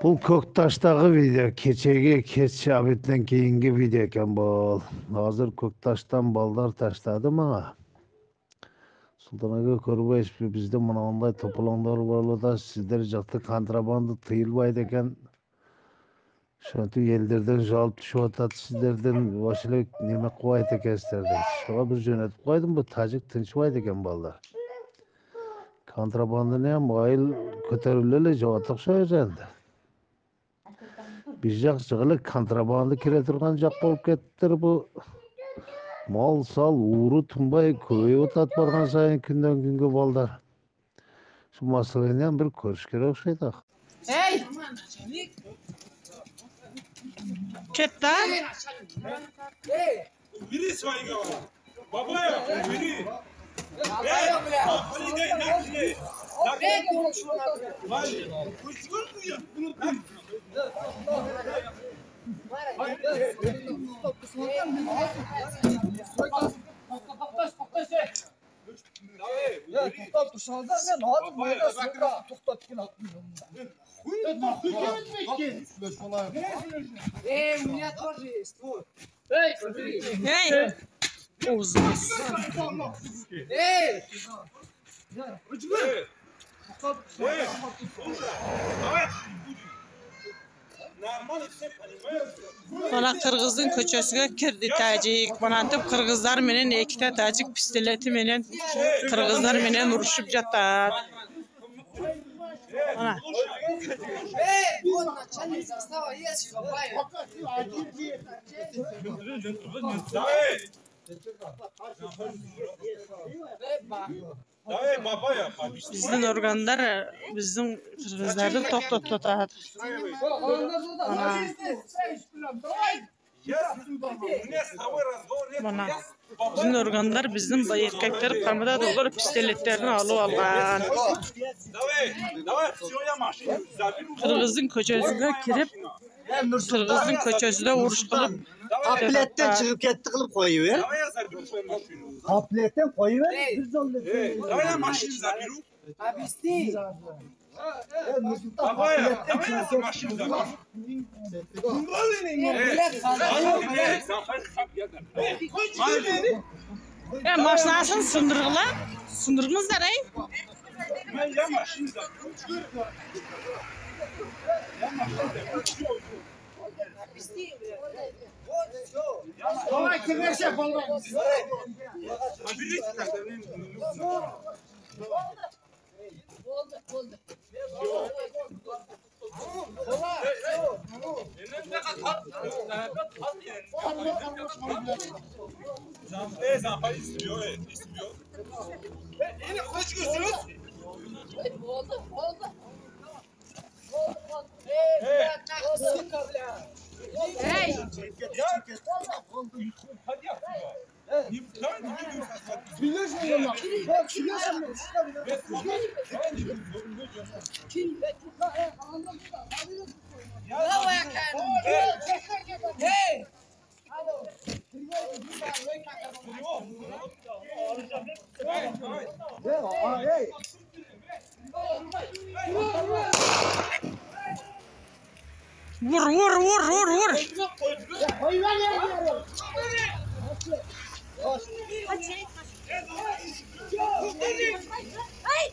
Бұл Көкташтағы видео, кечеге кеч абиттен кейінгі видео екен бұл. Hazır Көкташтан балдар таштады маңа. Сұлтанаға көрбейсіз бе, бізде мынандай топылаңдар барлыда сіздер жақты контрабанды тыйылбайды екен. Шөнті елдерден жалып түшіп атады сіздерден вашылы неме қойды екенсіздерді. Шоға біз жөнетіп қойдым, бұл тәжік тыншыбайды екен балдар. Контрабанды не айыл көтерілелі жауаттық сөйзенді. Biz жақ жығылы контрабанды кере тұрған жақ болып кеттір бұл. Мал сал, уыры тұнбай көй отат барған сайын күнден күнге балдар. Şu масылайынан бір көріш керек шайды. Ey! Ketta? Biri soyga var. Baba ya, biri. Biri de nakli. Vay, kuşun mu ya? Bunu Ey! Uzun. Bana Kırgız'ın köçesine kirdi tacik. Bana antep Kırgızlar menen ekite tacik pistoleti menen Kırgızlar menen uruşup jatar. Ana. Bizden organlar bizim Kırgızları toktatladı. Ana. Bana. Bizim organlar bizim erkekler kamera dolar pistoletlerini alıp algan. Kırgız'ın köçesine kirip Kırgız'ın köçesine vuruş kılıp Kapletten çıkıp gitti kılıp koyuyor. Kapletten koyuyor. Biz oldu. Давай машину заберу. Объясни. Давай машину заберу. Maşinasını sındırgıla. Sındırgınızlar ey. Я машину заберу. Давай киреше болмай. Oldu. Hey! Vur. Ay!